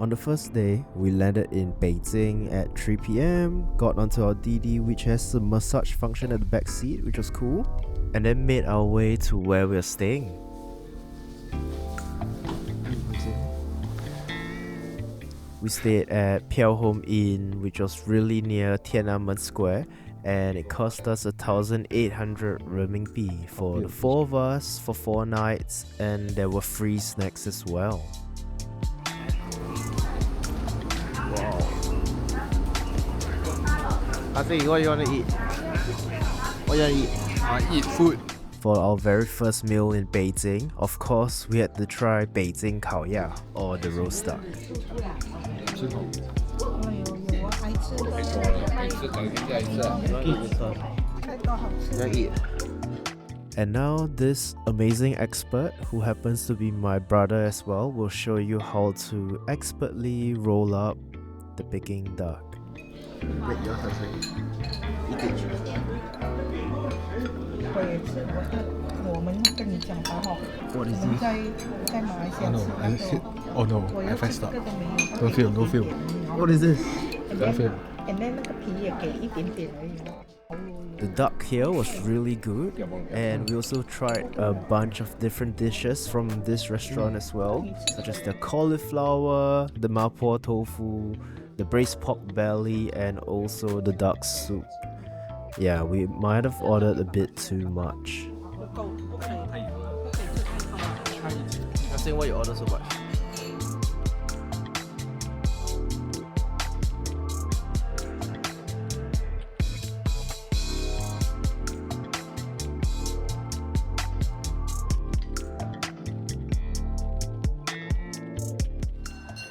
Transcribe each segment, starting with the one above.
On the first day, we landed in Beijing at 3 p.m, got onto our Didi, which has a massage function at the back seat, which was cool, and then made our way to where we're staying. We stayed at Home Inn, which was really near Tiananmen Square, and it cost us 1,800 renminbi for the 4 of us for 4 nights, and there were free snacks as well. Wow. I think what you want to eat? What you want to eat? Eat food. For our very first meal in Beijing, of course, we had to try Beijing Kaoya, or the roast duck. And now this amazing expert, who happens to be my brother as well, will show you how to expertly roll up the Peking duck. What is this? Oh no, I messed up. Don't feel. What is this? Don't feel. The duck here was really good, and we also tried a bunch of different dishes from this restaurant as well, such as the cauliflower, the mapo tofu, the braised pork belly, and also the duck soup. Yeah, we might have ordered a bit too much. I think why you order so much?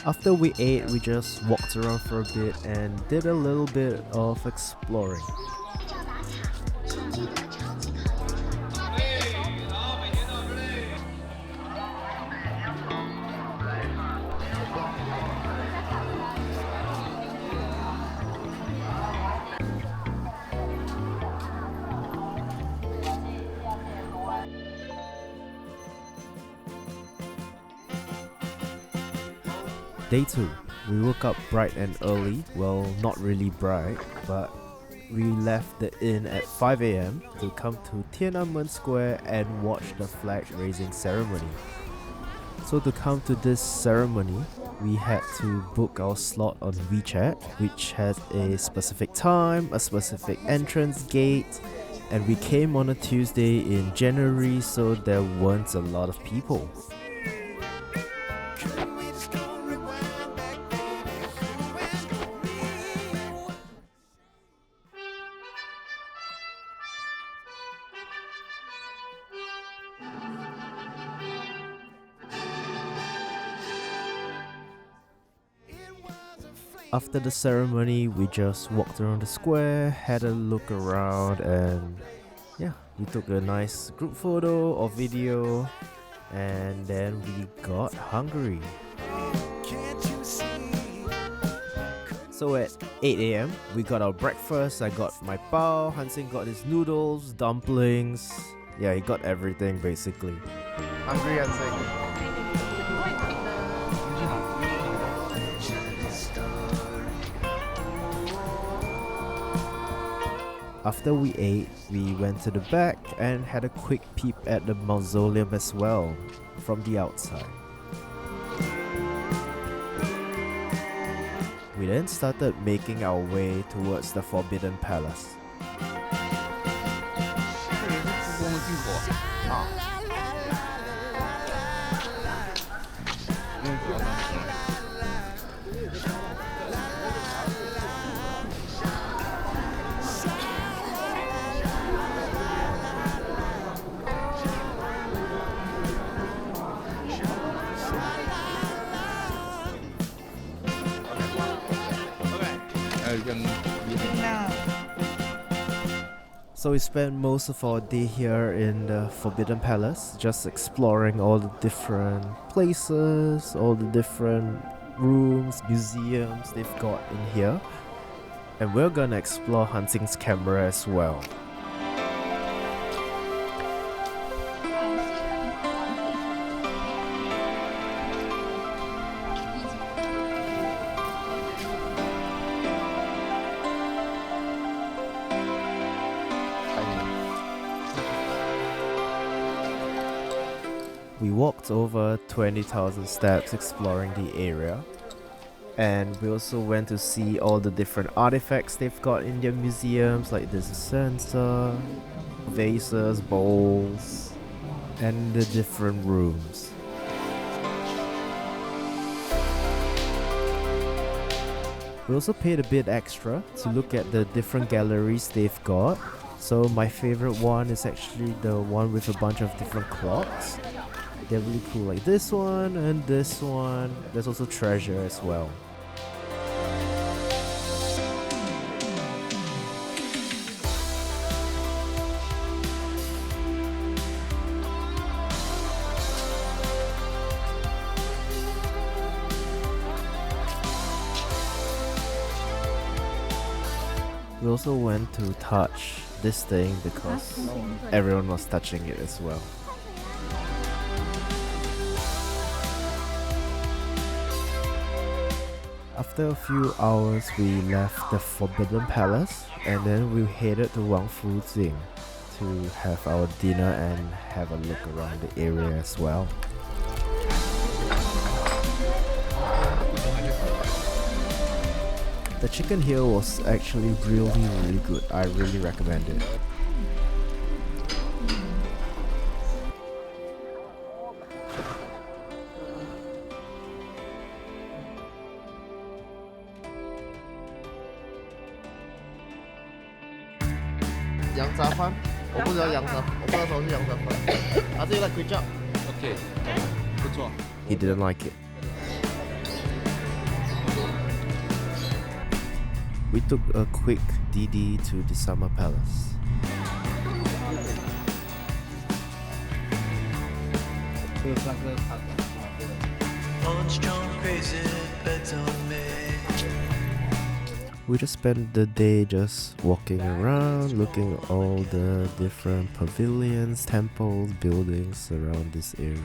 After we ate, we just walked around for a bit and did a little bit of exploring. Day 2, we woke up bright and early. Well, not really bright, but we left the inn at 5 a.m. to come to Tiananmen Square and watch the flag raising ceremony. So to come to this ceremony, we had to book our slot on WeChat, which has a specific time, a specific entrance gate, and we came on a Tuesday in January, so there weren't a lot of people. After the ceremony, we just walked around the square, had a look around, and yeah, we took a nice group photo or video, and then we got hungry. So at 8 a.m, we got our breakfast. I got my bao, Hansing got his noodles, dumplings. Yeah, he got everything basically. Hungry, Hansing? After we ate, we went to the back and had a quick peep at the mausoleum as well, from the outside. We then started making our way towards the Forbidden Palace. So we spent most of our day here in the Forbidden Palace, just exploring all the different places, all the different rooms, museums they've got in here. And we're gonna explore Hansing's camera as well. We walked over 20,000 steps exploring the area. And we also went to see all the different artifacts they've got in their museums, like this censer, vases, bowls, and the different rooms. We also paid a bit extra to look at the different galleries they've got. So my favorite one is actually the one with a bunch of different clocks. They're really cool, like this one and this one. There's also treasure as well. We also went to touch this thing because everyone was touching it as well. After a few hours, we left the Forbidden Palace and then we headed to Wangfu Jing to have our dinner and have a look around the area as well. The chicken here was actually really good. I really recommend it. He didn't like it. We took a quick DD to the Summer Palace. We just spent the day just walking around, looking at all the different pavilions, temples, buildings around this area.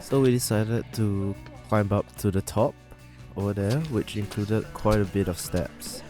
So we decided to climb up to the top over there, which included quite a bit of steps.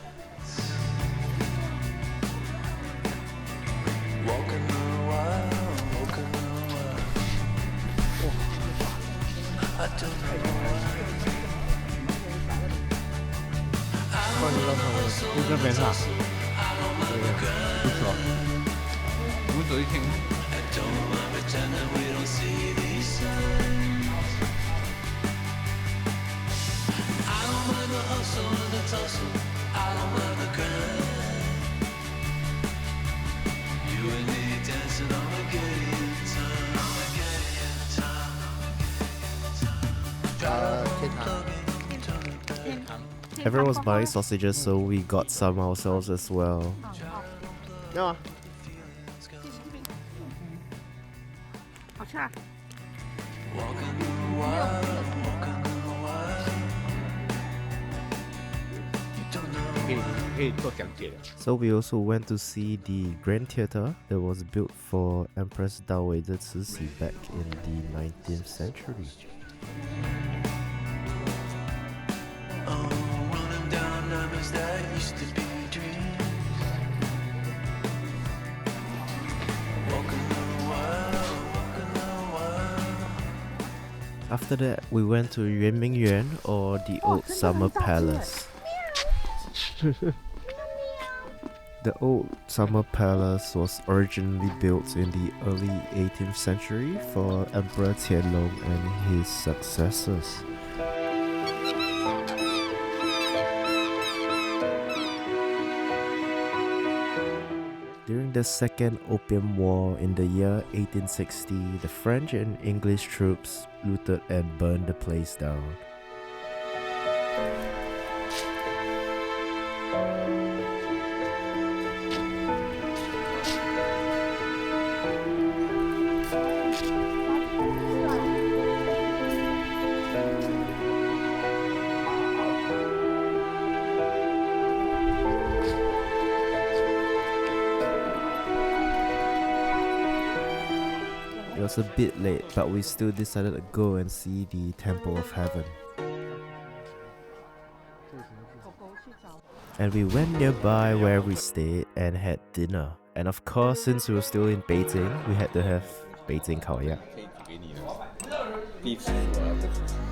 Everyone was buying sausages, so we got some ourselves as well. So we also went to see the Grand Theatre that was built for Empress Dowager Cixi back in the 19th century. After that, we went to Yuanmingyuan, or the Old Summer Palace. The Old Summer Palace was originally built in the early 18th century for Emperor Tianlong and his successors. During the Second Opium War in the year 1860, the French and English troops looted and burned the place down. It was a bit late, but we still decided to go and see the Temple of Heaven. And we went nearby where we stayed and had dinner. And of course, since we were still in Beijing, we had to have Beijing Khao Yak.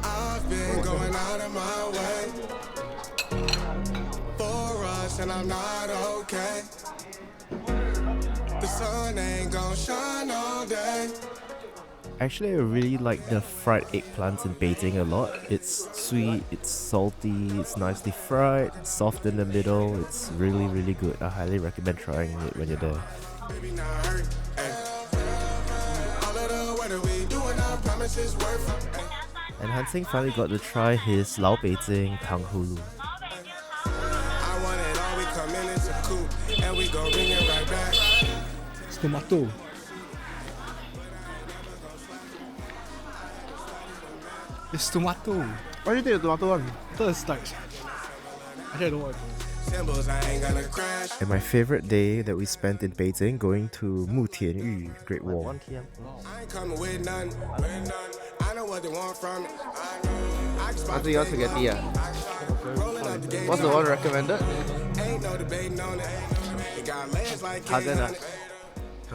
I've been going out of my way for us, and I'm not okay. The sun ain't gonna shine all day. Actually, I really like the fried eggplants in Beijing a lot. It's sweet, it's salty, it's nicely fried, it's soft in the middle. It's really, really good. I highly recommend trying it when you're there. Baby, not hurt. All of the weather we doing, our promises worth. And Hansing finally got to try his Lao Beijing Tang Hulu. I want it all, we come in it's a coupe, and we gon' bring it right back. It's tomato. It's tomato. Why do you take the tomato one? That's like. Actually, I don't want it. Symbols, I ain't gonna crash. And my favorite day that we spent in Beijing going to Mutianyu Great Wall. I ain't coming with none. I know what they want from me. I just I think yours spaghetti. What's the one recommended? Ain't no debating on it. It got legs like Hagen.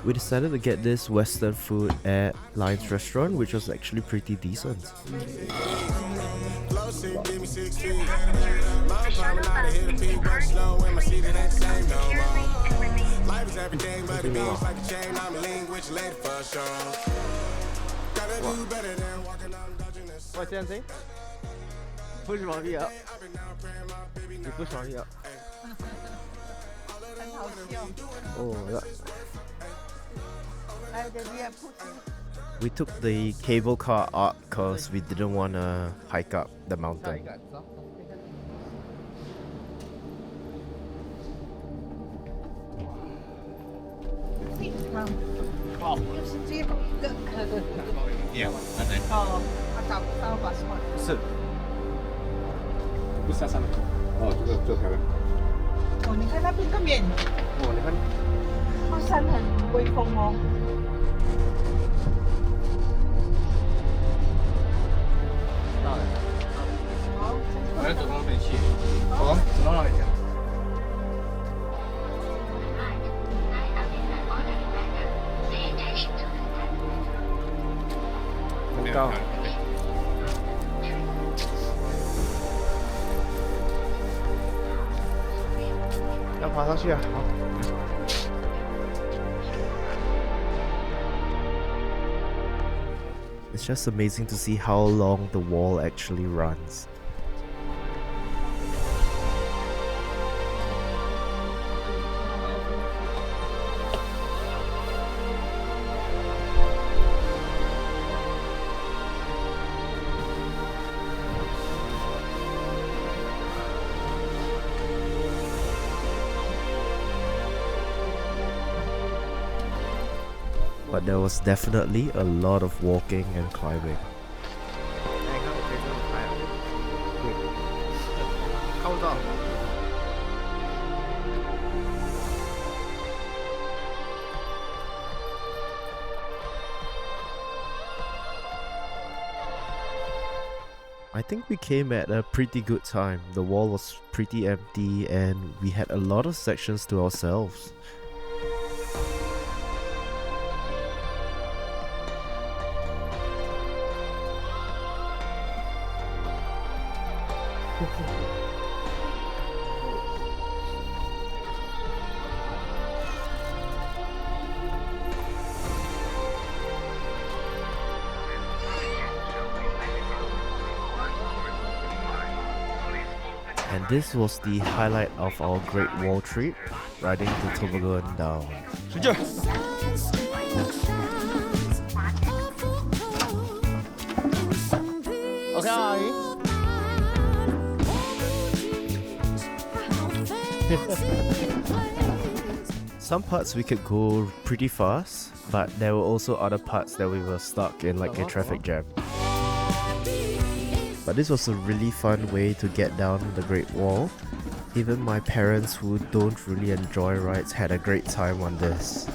We decided to get this Western food at Lion's Restaurant, which was actually pretty decent. Low seat, give me 6 feet. Mom climbing out of here to peak, but slow when my seat it ain't the same no more. Life is everything, but it means like a chain. I'm a language lady for sure. Gotta do better than walking on dodging this. What's that thing? Push mommy up. I've been out praying my baby You now. push mommy up. 很好笑。 Oh, yeah. 哎，对对，不行。 We took the cable car up because we didn't want to hike up the mountain. 好，就是这个。哦，他找不到把什么？是。不下山了。哦，这条。哦，你看那边个面，哦，你看。那山很威风哦。到了。好，我要走到那边去。好，走到哪里去？很高。要爬上去啊！好。 It's just amazing to see how long the wall actually runs. But there was definitely a lot of walking and climbing. 看不到。 I think we came at a pretty good time. The wall was pretty empty and we had a lot of sections to ourselves. And this was the highlight of our Great Wall trip, riding the toboggan down. 使劲！ OK 啊，阿姨。 Some parts we could go pretty fast, but there were also other parts that we were stuck in like a traffic jam. But this was a really fun way to get down the Great Wall. Even my parents who don't really enjoy rides had a great time on this.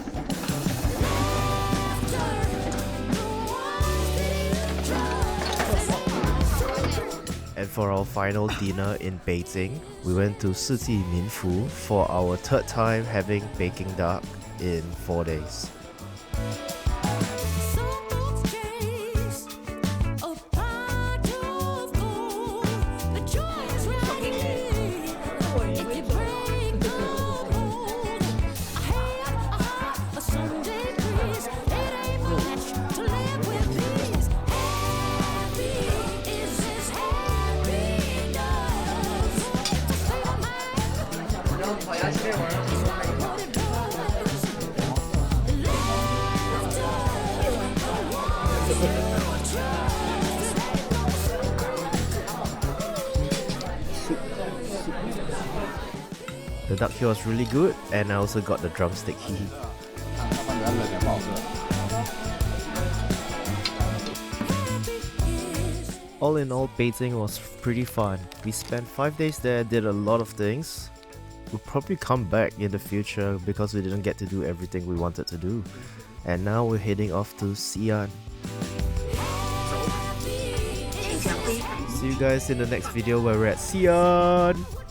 And for our final dinner in Beijing, we went to Shiji Minfu for our third time having Peking duck in 4 days. The duck here was really good, and I also got the drumstick hee. All in all, Beijing was pretty fun. We spent 5 days there, did a lot of things. We'll probably come back in the future because we didn't get to do everything we wanted to do. And now we're heading off to Xi'an. See you guys in the next video where we're at Xi'an!